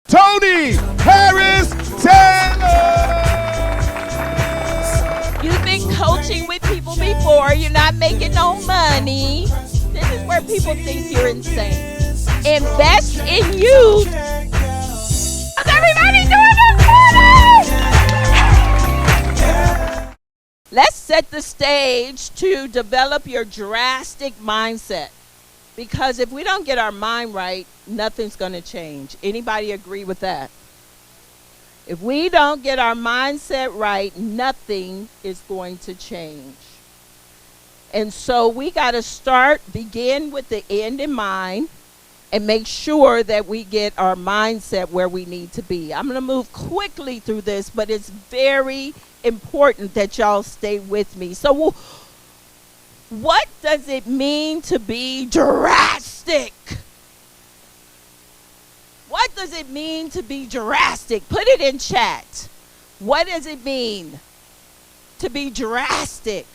Toni Harris Taylor. You've been coaching with people before. You're not making no money. This is where people think you're insane. Invest in you. How's everybody doing this morning? Let's set the stage to develop your drastic mindset. Because if we don't get our mind right, nothing's going to change. Anybody agree with that? If we don't get our mindset right, nothing is going to change. And so we got to begin with the end in mind and make sure that we get our mindset where we need to be. I'm going to move quickly through this, but it's very important that y'all stay with me. So what does it mean to be drastic? What does it mean to be drastic? Put it in chat. What does it mean to be drastic?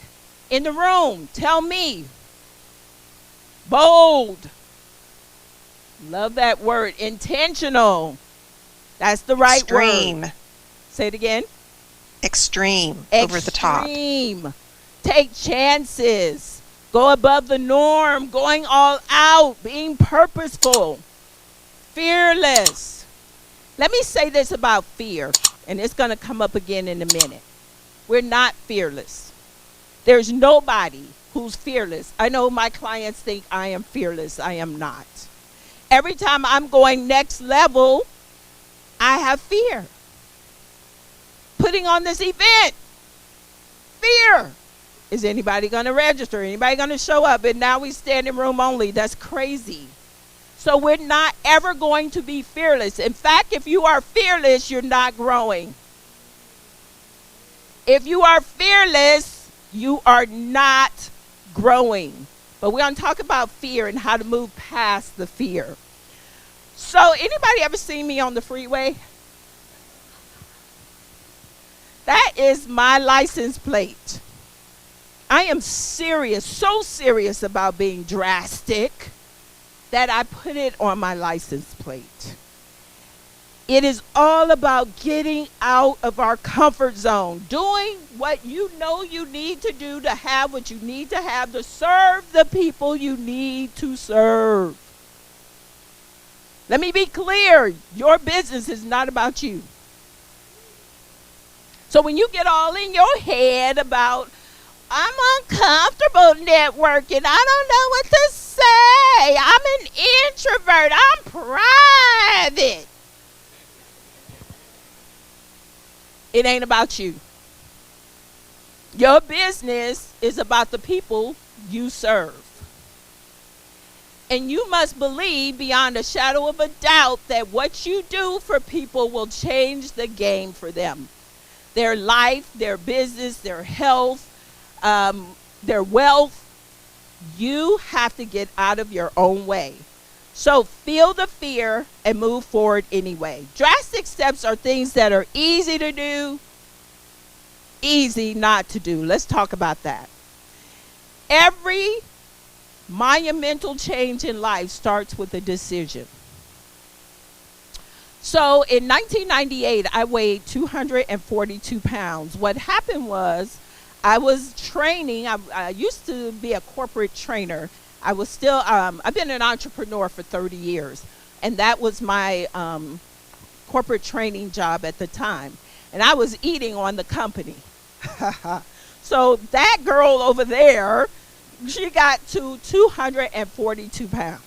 In the room, tell me. Bold. Love that word. Intentional. That's the right word. Say it again. Extreme. Over the top. Extreme. Take chances. Go above the norm. Going all out. Being purposeful. Fearless. Let me say this about fear, and it's going to come up again in a minute. We're not fearless. There's nobody who's fearless. I know my clients think I am fearless. I am not. Every time I'm going next level, I have fear. Putting on this event, fear. Is anybody going to register? Anybody going to show up? And now we stand in room only. That's crazy. So we're not ever going to be fearless. In fact, if you are fearless, you're not growing. If you are fearless, you are not growing. But we're going to talk about fear and how to move past the fear. So anybody ever seen me on the freeway? That is my license plate. I am serious, so serious about being drastic that I put it on my license plate. It is all about getting out of our comfort zone, doing what you know you need to do to have what you need to have to serve the people you need to serve. Let me be clear, your business is not about you. So when you get all in your head about, I'm uncomfortable networking, I don't know what to say, I'm an introvert, I'm private. It ain't about you. Your business is about the people you serve. And you must believe beyond a shadow of a doubt that what you do for people will change the game for them. Their life, their business, their health, their wealth. You have to get out of your own way. So feel the fear and move forward anyway. Drastic steps are things that are easy to do, easy not to do. Let's talk about that. Every monumental change in life starts with a decision. So in 1998, I weighed 242 pounds. What happened was I was training. I used to be a corporate trainer. I was still, I've been an entrepreneur for 30 years. And that was my corporate training job at the time. And I was eating on the company. So that girl over there, she got to 242 pounds.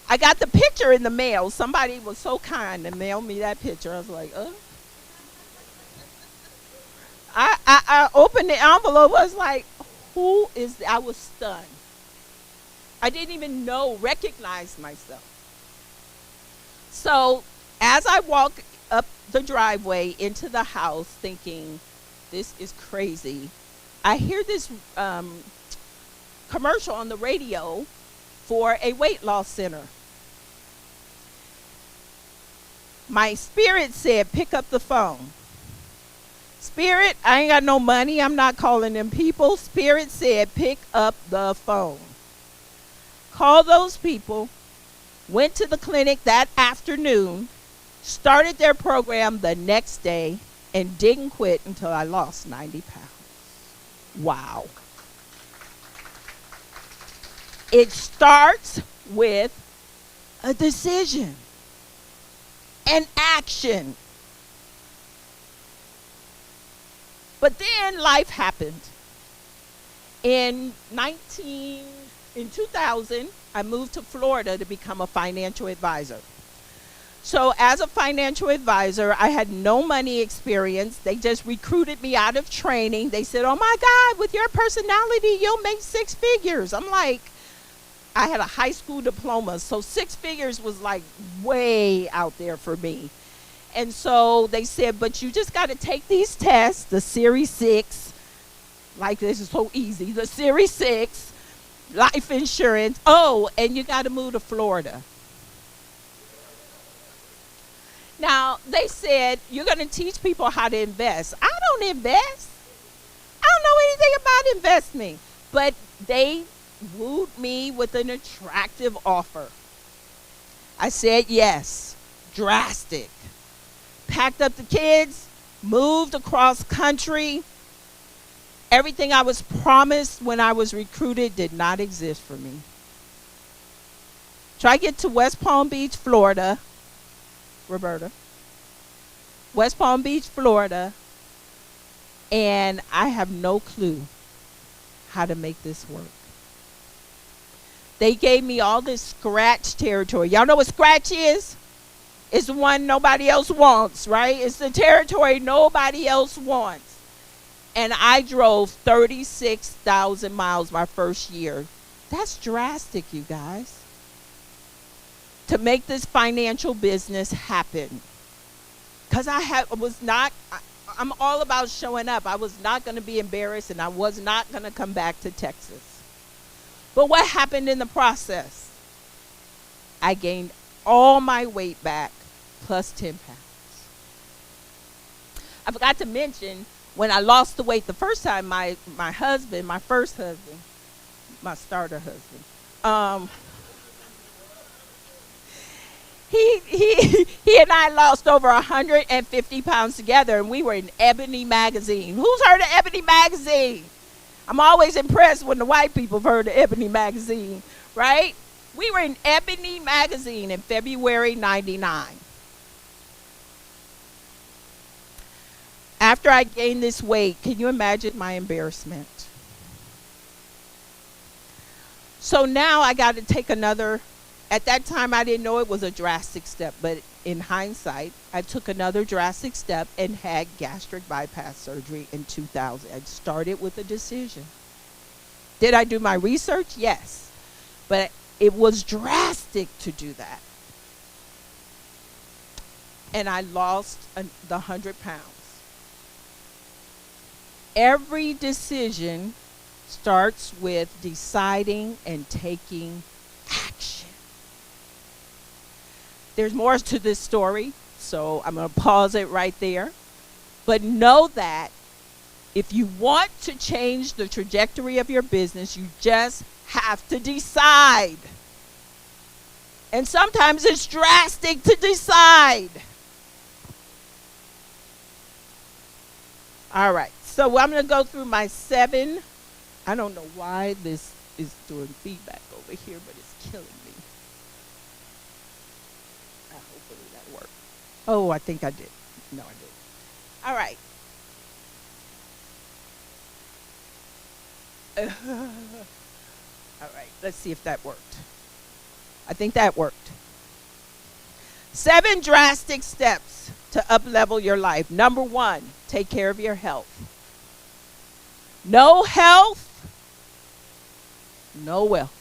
I got the picture in the mail. Somebody was so kind to mail me that picture. I was like, I opened the envelope. I was like, who is I was stunned. I didn't even recognize myself. So as I walk up the driveway into the house thinking, this is crazy, I hear this commercial on the radio for a weight loss center. My spirit said, pick up the phone. Spirit, I ain't got no money. I'm not calling them people. Spirit said, pick up the phone. Call those people went to the clinic that afternoon, started their program the next day, and didn't quit until I lost 90 pounds. Wow. It starts with a decision, an action. But then life happened. In 2000, I moved to Florida to become a financial advisor. So as a financial advisor, I had no money experience. They just recruited me out of training. They said, oh my God, with your personality, you'll make 6 figures. I'm like, I had a high school diploma, so 6 figures was like way out there for me. And so they said, but you just got to take these tests, the Series 6, like this is so easy, the Series 6, life insurance. Oh, and you got to move to Florida. Now, they said, you're going to teach people how to invest. I don't invest. I don't know anything about investing. But they wooed me with an attractive offer. I said yes. Drastic. Packed up the kids, moved across country. Everything I was promised when I was recruited did not exist for me. Try to get to West Palm Beach, Florida. Roberta. West Palm Beach, Florida. And I have no clue how to make this work. They gave me all this scratch territory. Y'all know what scratch is? It's the one nobody else wants, right? It's the territory nobody else wants. And I drove 36,000 miles my first year. That's drastic, you guys. To make this financial business happen. Because I'm all about showing up. I was not going to be embarrassed, and I was not going to come back to Texas. But what happened in the process? I gained all my weight back, plus 10 pounds. I forgot to mention, when I lost the weight the first time, my husband, my first husband, my starter husband, he and I lost over 150 pounds together, and we were in Ebony magazine. Who's heard of Ebony magazine? I'm always impressed when the white people have heard of Ebony magazine, right? We were in Ebony magazine in February '99. After I gained this weight, can you imagine my embarrassment? So now I got to take another. At that time, I didn't know it was a drastic step, but in hindsight, I took another drastic step and had gastric bypass surgery in 2000. I started with a decision. Did I do my research? Yes. But it was drastic to do that. And I lost the 100 pounds. Every decision starts with deciding and taking action. There's more to this story, so I'm going to pause it right there. But know that if you want to change the trajectory of your business, you just have to decide. And sometimes it's drastic to decide. All right, so I'm going to go through my 7. I don't know why this is doing feedback over here, but it's killing me. Hopefully that worked. Oh, I think I did. No, I didn't. All right. All right, let's see if that worked. I think that worked. 7 drastic steps to up-level your life. Number 1, take care of your health. No health, no wealth.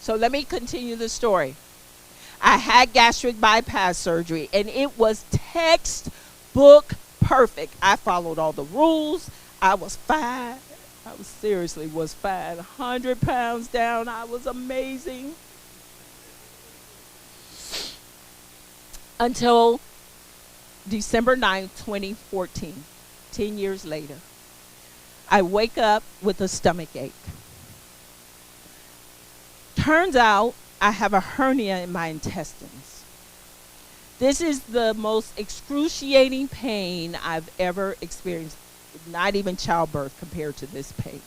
So let me continue the story. I had gastric bypass surgery, and it was textbook perfect. I followed all the rules. I was fine. I was seriously was fine. 100 pounds down. I was amazing. Until December 9th, 2014, 10 years later. I wake up with a stomach ache. Turns out I have a hernia in my intestines. This is the most excruciating pain I've ever experienced. Not even childbirth compared to this pain.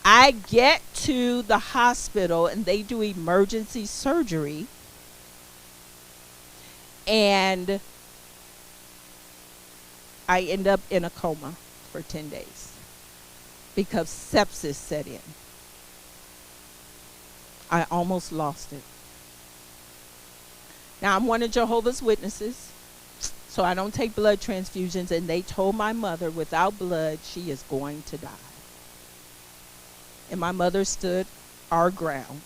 I get to the hospital and they do emergency surgery. And I end up in a coma for 10 days because sepsis set in. I almost lost it. Now, I'm one of Jehovah's Witnesses, so I don't take blood transfusions, and they told my mother without blood, she is going to die. And my mother stood our ground.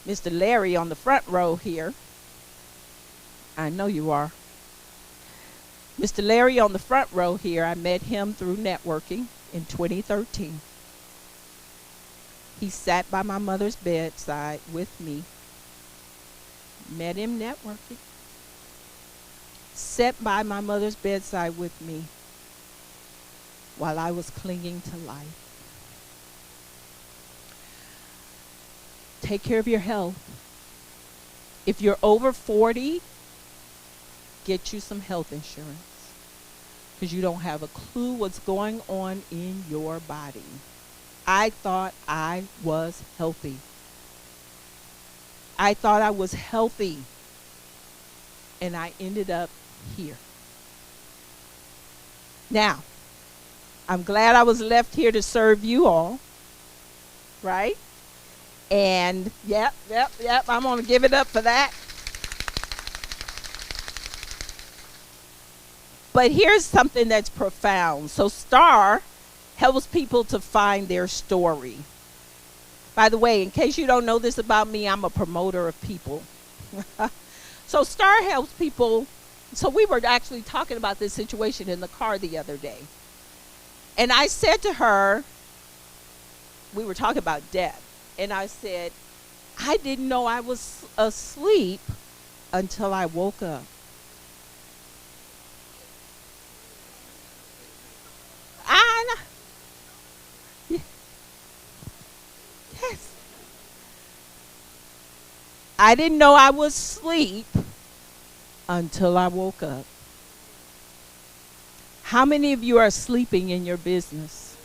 Mr. Larry on the front row here, I know you are. Mr. Larry on the front row here, I met him through networking in 2013. He sat by my mother's bedside with me. Met him networking. Sat by my mother's bedside with me while I was clinging to life. Take care of your health. If you're over 40, get you some health insurance because you don't have a clue what's going on in your body. I thought I was healthy. I thought I was healthy, and I ended up here. Now, I'm glad I was left here to serve you all, right? And yep, I'm going to give it up for that. But here's something that's profound. So STAR helps people to find their story. By the way, in case you don't know this about me, I'm a promoter of people. So STAR helps people. So we were actually talking about this situation in the car the other day. And I said to her, we were talking about death. And I said, I didn't know I was asleep until I woke up. Yes. I didn't know I was asleep until I woke up. How many of you are sleeping in your business?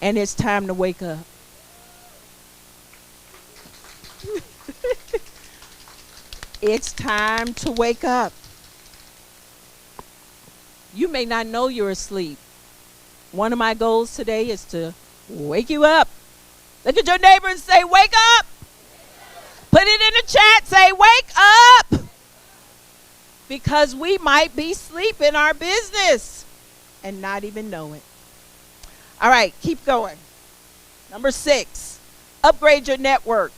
And it's time to wake up. It's time to wake up. You may not know you're asleep. One of my goals today is to wake you up. Look at your neighbor and say, wake up. Put it in the chat, say, wake up. Because we might be asleep in our business and not even know it. All right, keep going. Number 6, upgrade your network.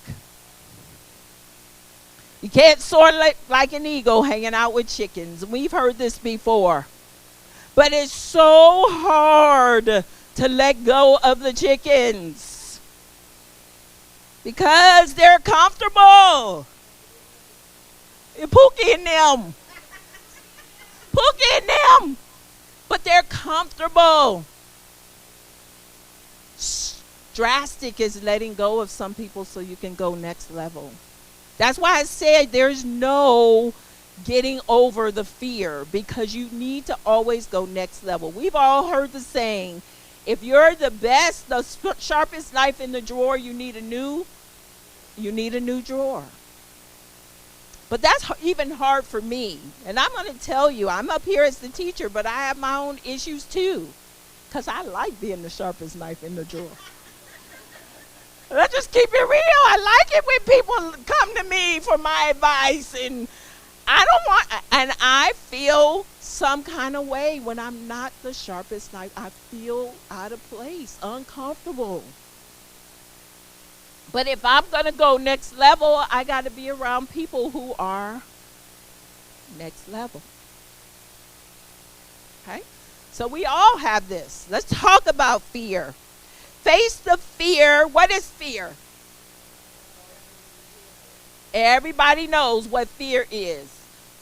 You can't soar like an eagle hanging out with chickens. We've heard this before. But it's so hard to let go of the chickens because they're comfortable. Pookie in them. Pookie in them. But they're comfortable. Drastic is letting go of some people so you can go next level. That's why I said there's no getting over the fear, because you need to always go next level. We've all heard the saying, if you're the best, the sharpest knife in the drawer, you need a new drawer. But that's even hard for me. And I'm going to tell you, I'm up here as the teacher, but I have my own issues too, because I like being the sharpest knife in the drawer. Let's just keep it real. I like it when people come to me for my advice, and I feel some kind of way when I'm not the sharpest knife. I feel out of place, uncomfortable. But if I'm going to go next level, I got to be around people who are next level. Okay? So we all have this. Let's talk about fear. Face the fear. What is fear? Everybody knows what fear is.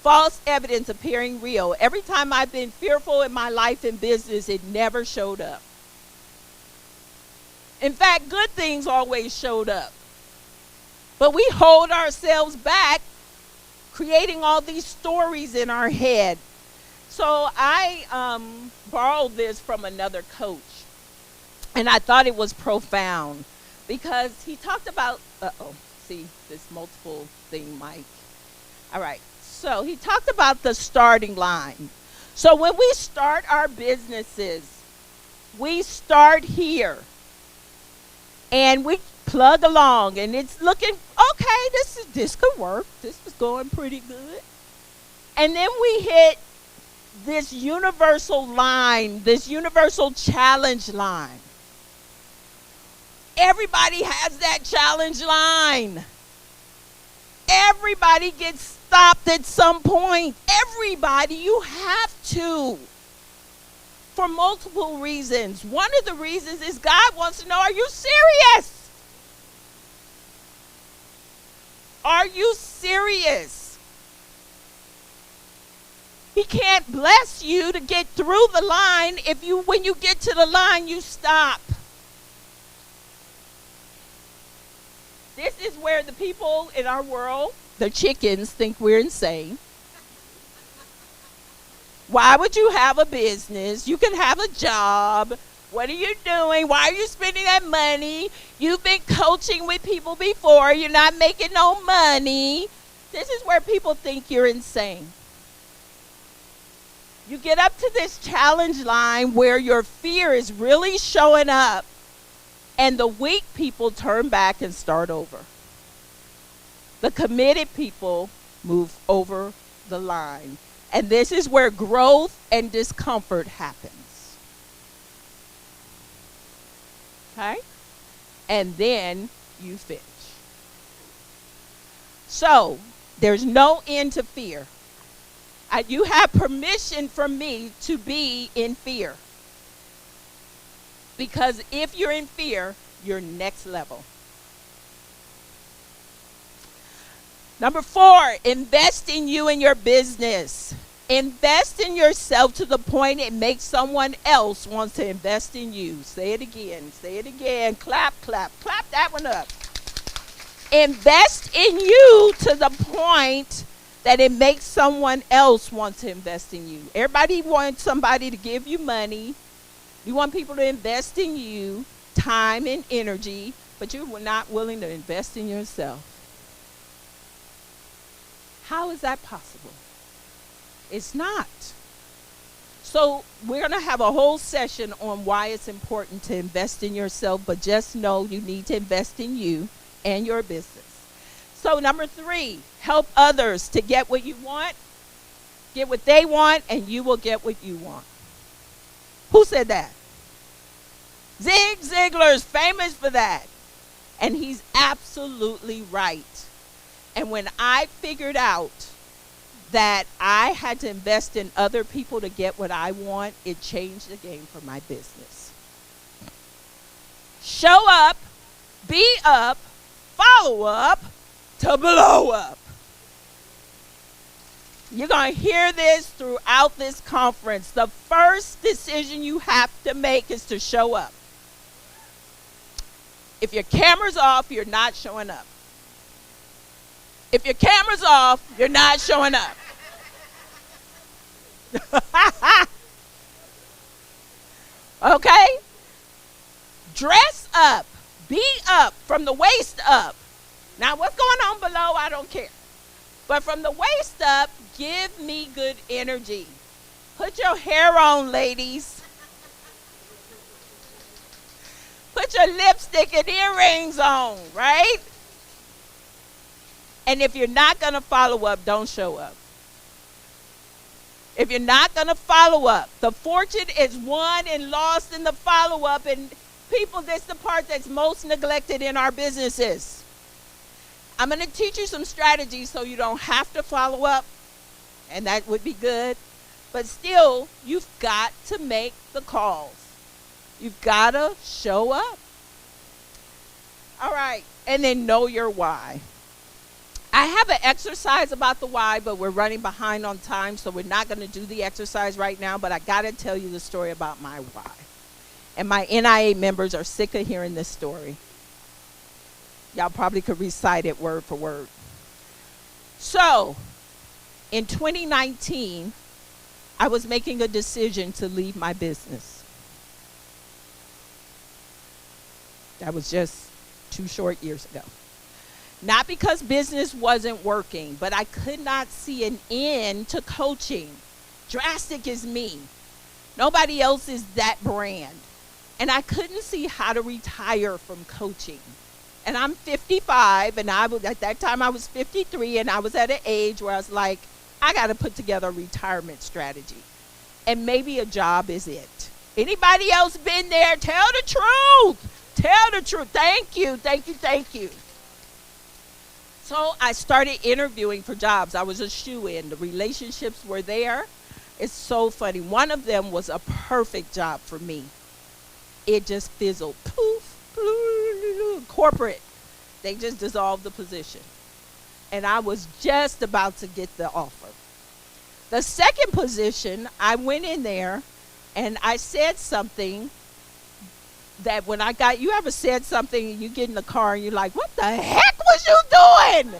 False evidence appearing real. Every time I've been fearful in my life and business, it never showed up. In fact, good things always showed up. But we hold ourselves back, creating all these stories in our head. So I borrowed this from another coach, and I thought it was profound because he talked about, see this multiple thing, Mike. All right, so he talked about the starting line. So when we start our businesses, we start here, and we plug along, and it's looking okay. This could work. This is going pretty good, and then we hit this universal line, this universal challenge line. Everybody has that challenge line. Everybody gets stopped at some point. Everybody, you have to. For multiple reasons. One of the reasons is God wants to know, are you serious? Are you serious? He can't bless you to get through the line if when you get to the line, you stop. This is where the people in our world, the chickens, think we're insane. Why would you have a business? You can have a job. What are you doing? Why are you spending that money? You've been coaching with people before. You're not making no money. This is where people think you're insane. You get up to this challenge line where your fear is really showing up, and the weak people turn back and start over. The committed people move over the line. And this is where growth and discomfort happens. Okay? And then you finish. So, there's no end to fear. You have permission from me to be in fear. Because if you're in fear, you're next level. Number 4, invest in you and your business. Invest in yourself to the point it makes someone else want to invest in you. Say it again. Say it again. Clap, clap. Clap that one up. Invest in you to the point that it makes someone else want to invest in you. Everybody wants somebody to give you money. You want people to invest in you, time and energy, but you're not willing to invest in yourself. How is that possible? It's not. So we're going to have a whole session on why it's important to invest in yourself, but just know you need to invest in you and your business. So number 3, help others to get what you want, get what they want, and you will get what you want. Who said that? Zig Ziglar's famous for that. And he's absolutely right. And when I figured out that I had to invest in other people to get what I want, it changed the game for my business. Show up, be up, follow up to blow up. You're going to hear this throughout this conference. The first decision you have to make is to show up. If your camera's off, you're not showing up. If your camera's off, you're not showing up. Okay? Dress up. Be up from the waist up. Now, what's going on below, I don't care. But from the waist up, give me good energy. Put your hair on, ladies. Put your lipstick and earrings on, right? And if you're not going to follow up, don't show up. If you're not going to follow up, the fortune is won and lost in the follow-up. And people, this is the part that's most neglected in our businesses. I'm going to teach you some strategies so you don't have to follow up, and that would be good. But still, you've got to make the calls. You've got to show up. All right, and then know your why. I have an exercise about the why, but we're running behind on time, so we're not going to do the exercise right now, but I got to tell you the story about my why. And my NIA members are sick of hearing this story. Y'all probably could recite it word for word. So, in 2019, I was making a decision to leave my business. That was just 2 short years ago. Not because business wasn't working, but I could not see an end to coaching. Drastic is me. Nobody else is that brand. And I couldn't see how to retire from coaching. And I'm 55, and at that time I was 53, and I was at an age where I was like, I got to put together a retirement strategy. And maybe a job is it. Anybody else been there? Tell the truth. Tell the truth. Thank you, thank you, thank you. So I started interviewing for jobs. I was a shoo-in. The relationships were there. It's so funny. One of them was a perfect job for me. It just fizzled. Poof, corporate. They just dissolved the position. And I was just about to get the offer. The second position, I went in there and I said something that when I got, you ever said something and you get in the car and you're like, what the heck was you doing?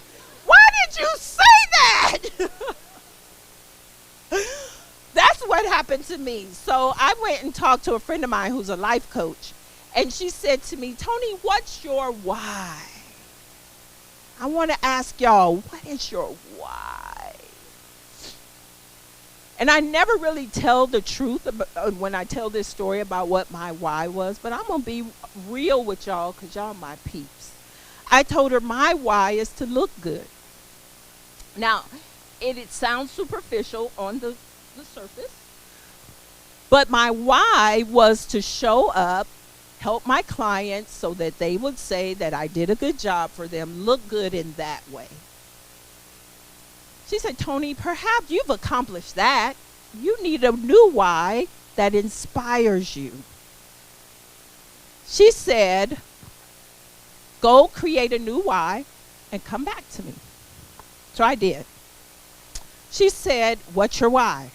Why did you say that? That's what happened to me. So I went and talked to a friend of mine who's a life coach. And she said to me, Toni, what's your why? I want to ask y'all, what is your why? And I never really tell the truth when I tell this story about what my why was, but I'm going to be real with y'all because y'all my peeps. I told her my why is to look good. Now, it sounds superficial on the surface, but my why was to show up, help my clients so that they would say that I did a good job for them, look good in that way. She said, Toni, perhaps you've accomplished that. You need a new why that inspires you. She said, go create a new why and come back to me. So I did. She said, what's your why?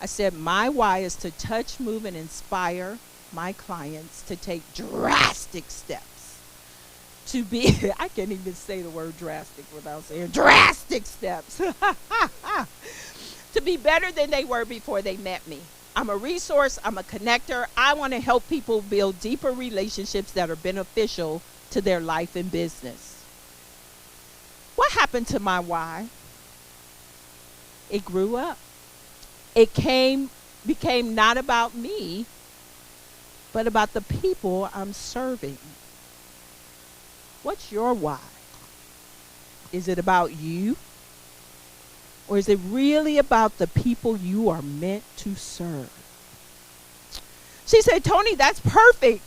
I said, my why is to touch, move, and inspire my clients to take drastic steps. To be, I can't even say the word drastic without saying drastic steps. To be better than they were before they met me. I'm a resource, I'm a connector. I want to help people build deeper relationships that are beneficial to their life and business. What happened to my why? It grew up. It became not about me, but about the people I'm serving. What's your why? Is it about you? Or is it really about the people you are meant to serve? She said, Toni, that's perfect.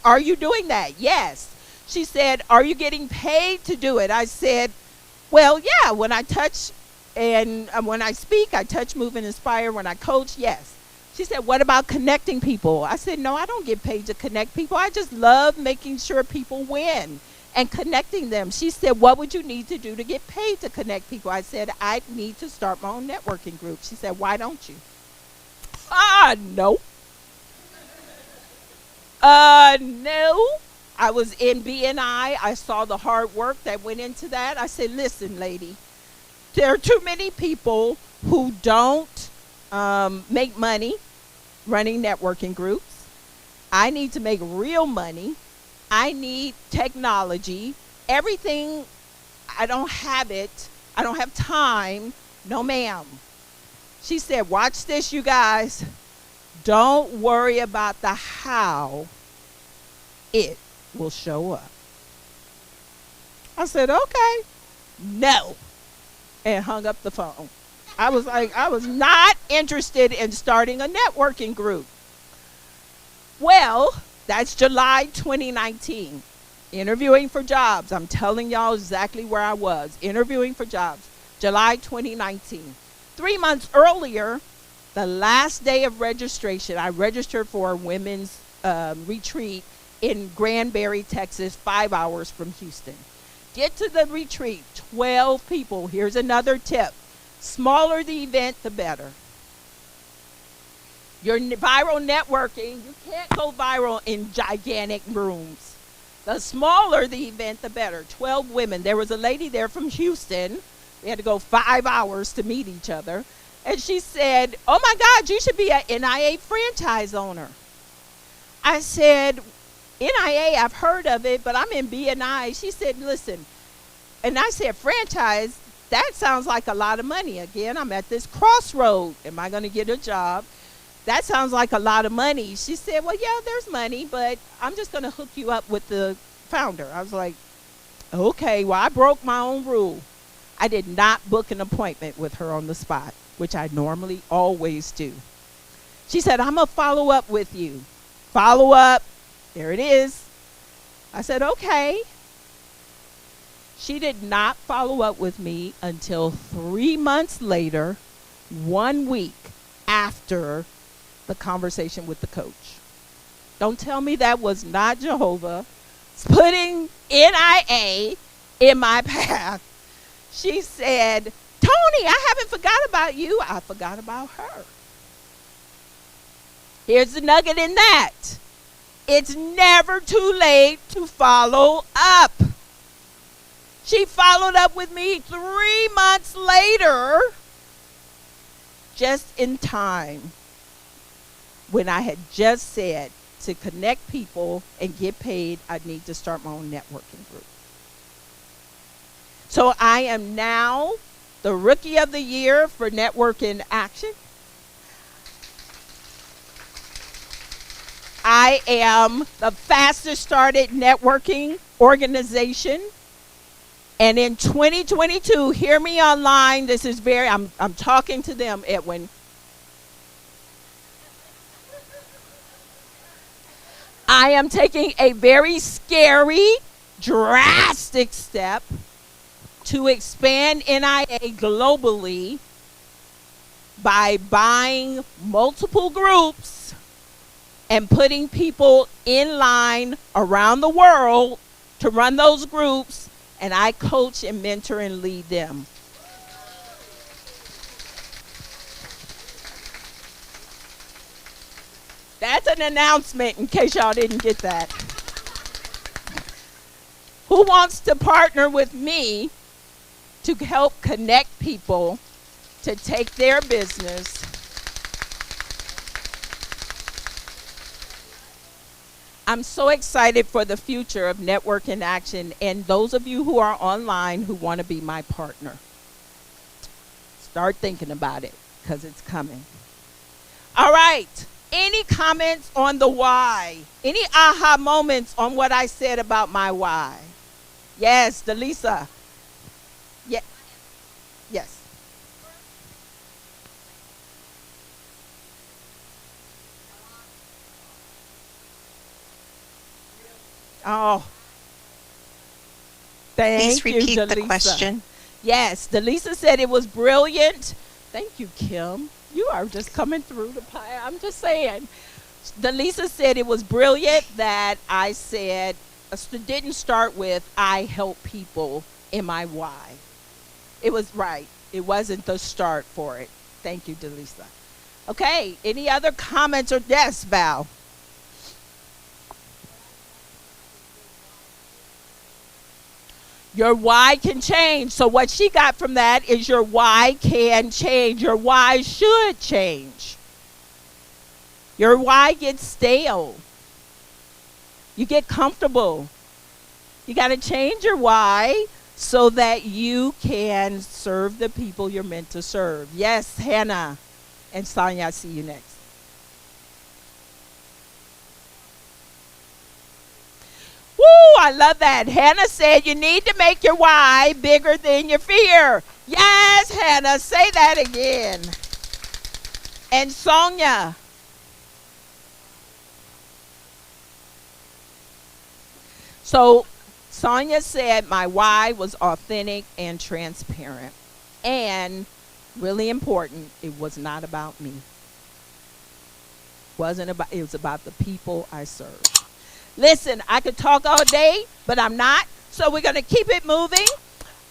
Are you doing that? Yes. She said, are you getting paid to do it? I said, well, yeah, when I touch and when I speak, I touch, move, and inspire. When I coach, yes. She said, what about connecting people? I said, no, I don't get paid to connect people. I just love making sure people win and connecting them. She said, what would you need to do to get paid to connect people? I said, I need to start my own networking group. She said, why don't you? No. No. I was in BNI. I saw the hard work that went into that. I said, listen, lady, there are too many people who don't make money running networking groups. I need to make real money. I need technology. Everything, I don't have it. I don't have time. No, ma'am. She said, watch this, you guys. Don't worry about the how. It will show up. I said, okay. No. And hung up the phone. I was like, I was not interested in starting a networking group. Well, that's July 2019. Interviewing for jobs. I'm telling y'all exactly where I was. Interviewing for jobs. July 2019. 3 months earlier, the last day of registration, I registered for a women's retreat in Granbury, Texas, 5 hours from Houston. Get to the retreat, 12 people. Here's another tip. Smaller the event, the better. Your viral networking, you can't go viral in gigantic rooms. The smaller the event, the better. 12 women. There was a lady there from Houston. We had to go 5 hours to meet each other. And she said, oh my God, you should be an NIA franchise owner. I said, NIA, I've heard of it, but I'm in BNI. She said, listen, and I said, franchise, that sounds like a lot of money. Again, I'm at this crossroad. Am I going to get a job? That sounds like a lot of money. She said, well, yeah, there's money, but I'm just going to hook you up with the founder. I was like, okay, well, I broke my own rule. I did not book an appointment with her on the spot, which I normally always do. She said, I'm going to follow up with you. Follow up. There it is. I said, okay. She did not follow up with me until 3 months later, 1 week after the conversation with the coach. Don't tell me that was not Jehovah putting NIA in my path. She said, Toni, I haven't forgot about you. I forgot about her. Here's the nugget in that. It's never too late to follow up. She followed up with me 3 months later, just in time, when I had just said to connect people and get paid, I need to start my own networking group. So I am now the Rookie of the Year for Network in Action. I am the fastest started networking organization. And in 2022, hear me online. This is I'm talking to them, Edwin. I am taking a very scary, drastic step to expand NIA globally by buying multiple groups and putting people in line around the world to run those groups, and I coach and mentor and lead them. That's an announcement in case y'all didn't get that. Who wants to partner with me to help connect people to take their business I'm so excited for the future of Network in Action, and those of you who are online who want to be my partner, start thinking about it because it's coming. All right. Any comments on the why? Any aha moments on what I said about my why? Yes, Delisa. Yeah. Yes. Oh. Thank Please you, repeat Delisa. the question. Yes, Delisa said it was brilliant. Thank you, Kim. You are just coming through the pie. I'm just saying. Delisa said it was brilliant that I said, didn't start with, I help people in my why. It was right. It wasn't the start for it. Thank you, Delisa. Okay, any other comments or yes, Val? Your why can change. So what she got from that is your why can change. Your why should change. Your why gets stale. You get comfortable. You got to change your why so that you can serve the people you're meant to serve. Yes, Hannah and Sonia, I'll see you next. Woo, I love that. Hannah said you need to make your why bigger than your fear. Yes, Hannah, say that again. And Sonia. So Sonia said my why was authentic and transparent. And really important, it was not about me. It was about the people I serve. Listen, I could talk all day, but I'm not. So we're going to keep it moving.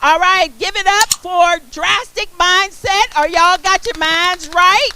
All right, give it up for Drastic Mindset. Are y'all got your minds right?